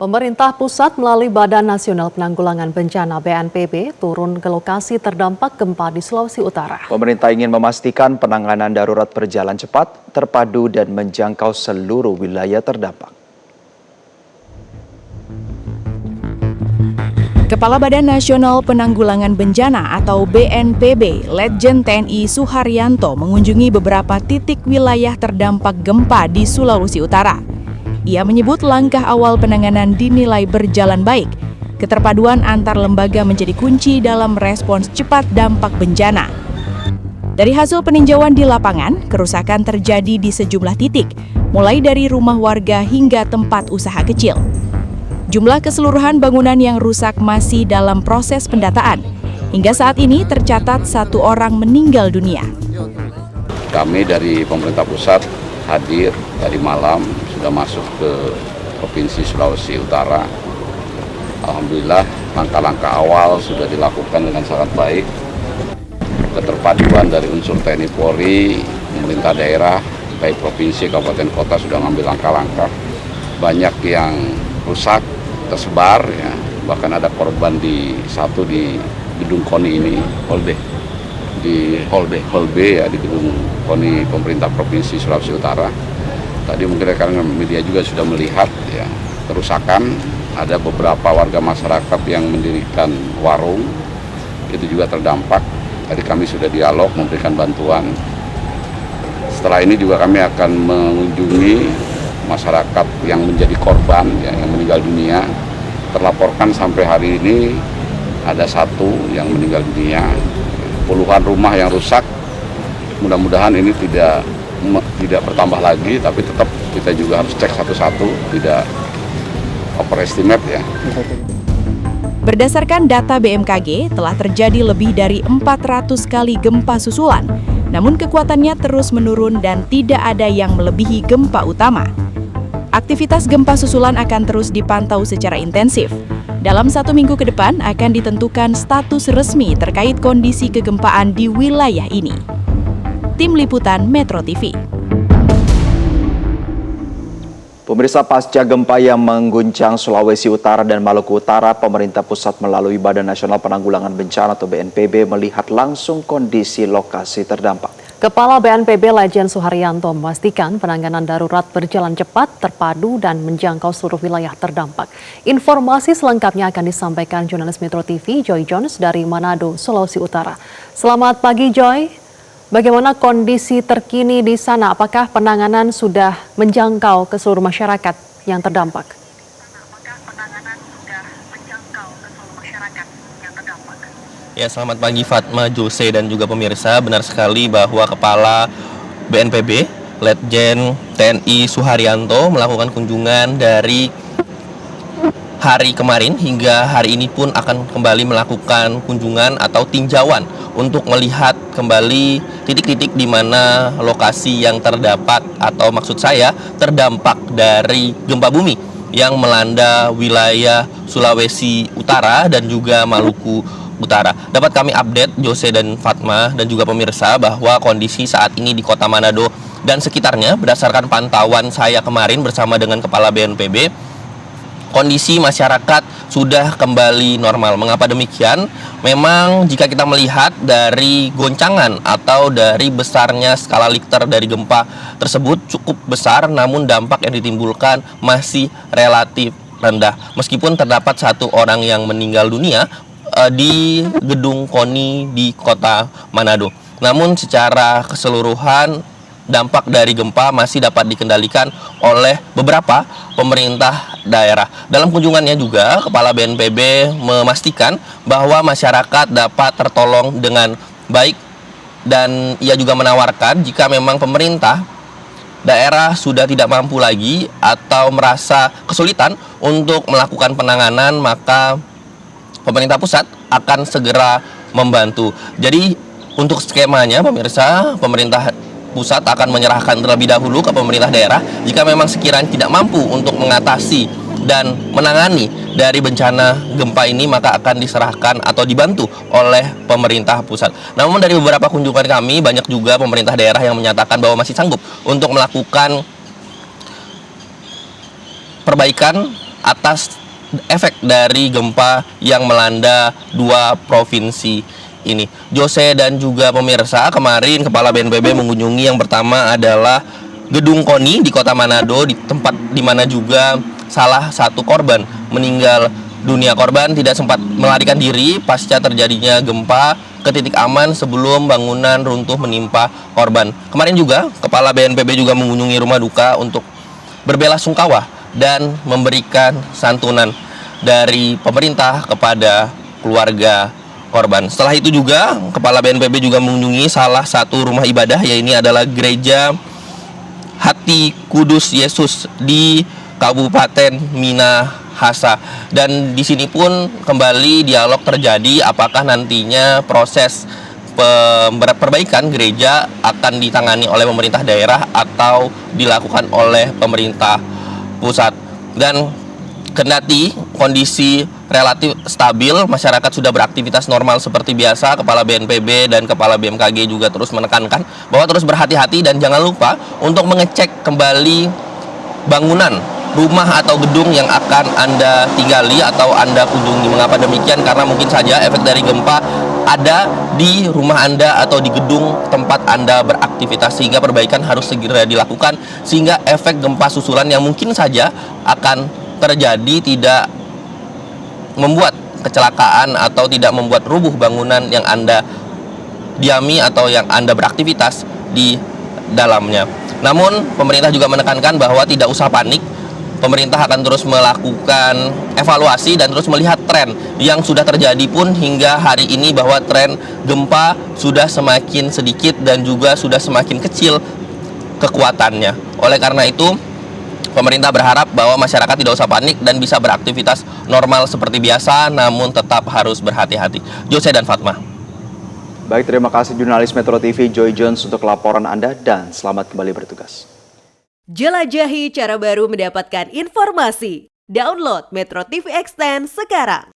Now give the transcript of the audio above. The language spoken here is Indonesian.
Pemerintah pusat melalui Badan Nasional Penanggulangan Bencana (BNPB) turun ke lokasi terdampak gempa di Sulawesi Utara. Pemerintah ingin memastikan penanganan darurat berjalan cepat, terpadu dan menjangkau seluruh wilayah terdampak. Kepala Badan Nasional Penanggulangan Bencana atau BNPB, Letjen TNI Suharyanto mengunjungi beberapa titik wilayah terdampak gempa di Sulawesi Utara. Ia menyebut langkah awal penanganan dinilai berjalan baik. Keterpaduan antar lembaga menjadi kunci dalam respons cepat dampak bencana. Dari hasil peninjauan di lapangan, kerusakan terjadi di sejumlah titik, mulai dari rumah warga hingga tempat usaha kecil. Jumlah keseluruhan bangunan yang rusak masih dalam proses pendataan. Hingga saat ini tercatat 1 orang meninggal dunia. Kami dari pemerintah pusat hadir tadi malam, sudah masuk ke Provinsi Sulawesi Utara. Alhamdulillah langkah-langkah awal sudah dilakukan dengan sangat baik. Keterpaduan dari unsur TNI Polri, pemerintah daerah, baik provinsi, kabupaten, kota sudah mengambil langkah-langkah. Banyak yang rusak, tersebar, ya. Bahkan ada korban di gedung KONI ini, Hall B ya, di gedung KONI pemerintah Provinsi Sulawesi Utara. Tadi mungkin rekan media juga sudah melihat ya kerusakan. Ada beberapa warga masyarakat yang mendirikan warung, itu juga terdampak. Tadi kami sudah dialog memberikan bantuan. Setelah ini juga kami akan mengunjungi masyarakat yang menjadi korban ya, yang meninggal dunia. Terlaporkan sampai hari ini ada 1 yang meninggal dunia. Puluhan rumah yang rusak. Mudah-mudahan ini tidak bertambah lagi, tapi tetap kita juga harus cek satu-satu, tidak overestimate ya. Berdasarkan data BMKG, telah terjadi lebih dari 400 kali gempa susulan. Namun kekuatannya terus menurun dan tidak ada yang melebihi gempa utama. Aktivitas gempa susulan akan terus dipantau secara intensif. Dalam 1 minggu ke depan akan ditentukan status resmi terkait kondisi kegempaan di wilayah ini. Tim Liputan Metro TV. Pemirsa, pasca gempa yang mengguncang Sulawesi Utara dan Maluku Utara, pemerintah pusat melalui Badan Nasional Penanggulangan Bencana atau BNPB melihat langsung kondisi lokasi terdampak. Kepala BNPB Letjen Suharyanto memastikan penanganan darurat berjalan cepat, terpadu, dan menjangkau seluruh wilayah terdampak. Informasi selengkapnya akan disampaikan jurnalis Metro TV Joy Jones dari Manado, Sulawesi Utara. Selamat pagi Joy. Bagaimana kondisi terkini di sana? Apakah penanganan sudah menjangkau ke seluruh masyarakat yang terdampak? Ya, selamat pagi Fatma, Jose, dan juga pemirsa. Benar sekali bahwa Kepala BNPB, Letjen TNI Suharyanto melakukan kunjungan dari hari kemarin hingga hari ini pun akan kembali melakukan kunjungan atau tinjauan untuk melihat kembali titik-titik di mana lokasi yang terdapat atau maksud saya terdampak dari gempa bumi yang melanda wilayah Sulawesi Utara dan juga Maluku Utara. Dapat kami update Jose dan Fatma dan juga pemirsa bahwa kondisi saat ini di Kota Manado dan sekitarnya berdasarkan pantauan saya kemarin bersama dengan Kepala BNPB, kondisi masyarakat sudah kembali normal. Mengapa demikian? Memang jika kita melihat dari goncangan atau dari besarnya skala Richter dari gempa tersebut cukup besar, namun dampak yang ditimbulkan masih relatif rendah. Meskipun terdapat 1 orang yang meninggal dunia di gedung KONI di Kota Manado. Namun secara keseluruhan dampak dari gempa masih dapat dikendalikan oleh beberapa pemerintah daerah. Dalam kunjungannya juga, Kepala BNPB memastikan bahwa masyarakat dapat tertolong dengan baik dan ia juga menawarkan jika memang pemerintah daerah sudah tidak mampu lagi atau merasa kesulitan untuk melakukan penanganan, maka pemerintah pusat akan segera membantu. Jadi untuk skemanya pemirsa, pemerintah pusat akan menyerahkan terlebih dahulu ke pemerintah daerah jika memang sekiranya tidak mampu untuk mengatasi dan menangani dari bencana gempa ini, maka akan diserahkan atau dibantu oleh pemerintah pusat. Namun dari beberapa kunjungan kami, banyak juga pemerintah daerah yang menyatakan bahwa masih sanggup untuk melakukan perbaikan atas efek dari gempa yang melanda dua provinsi ini. Jose dan juga pemirsa, kemarin Kepala BNPB mengunjungi yang pertama adalah Gedung KONI di Kota Manado, di tempat di mana juga salah satu korban meninggal dunia. Korban tidak sempat melarikan diri pasca terjadinya gempa ke titik aman sebelum bangunan runtuh menimpa korban. Kemarin juga Kepala BNPB juga mengunjungi rumah duka untuk berbelasungkawa dan memberikan santunan dari pemerintah kepada keluarga korban. Setelah itu juga Kepala BNPB juga mengunjungi salah satu rumah ibadah, yaitu adalah Gereja Hati Kudus Yesus di Kabupaten Minahasa. Dan di sini pun kembali dialog terjadi apakah nantinya proses perbaikan gereja akan ditangani oleh pemerintah daerah atau dilakukan oleh pemerintah pusat. Dan kendati kondisi relatif stabil, masyarakat sudah beraktivitas normal seperti biasa, Kepala BNPB dan Kepala BMKG juga terus menekankan bahwa terus berhati-hati dan jangan lupa untuk mengecek kembali bangunan, rumah atau gedung yang akan Anda tinggali atau Anda kunjungi. Mengapa demikian? Karena mungkin saja efek dari gempa ada di rumah Anda atau di gedung tempat Anda beraktivitas, sehingga perbaikan harus segera dilakukan sehingga efek gempa susulan yang mungkin saja akan terjadi tidak membuat kecelakaan atau tidak membuat rubuh bangunan yang Anda diami atau yang Anda beraktivitas di dalamnya. Namun pemerintah juga menekankan bahwa tidak usah panik. Pemerintah akan terus melakukan evaluasi dan terus melihat tren yang sudah terjadi pun hingga hari ini, bahwa tren gempa sudah semakin sedikit dan juga sudah semakin kecil kekuatannya. Oleh karena itu, pemerintah berharap bahwa masyarakat tidak usah panik dan bisa beraktivitas normal seperti biasa, namun tetap harus berhati-hati. Jose dan Fatma. Baik, terima kasih jurnalis Metro TV Joy Jones untuk laporan Anda dan selamat kembali bertugas. Jelajahi cara baru mendapatkan informasi. Download Metro TV Extend sekarang.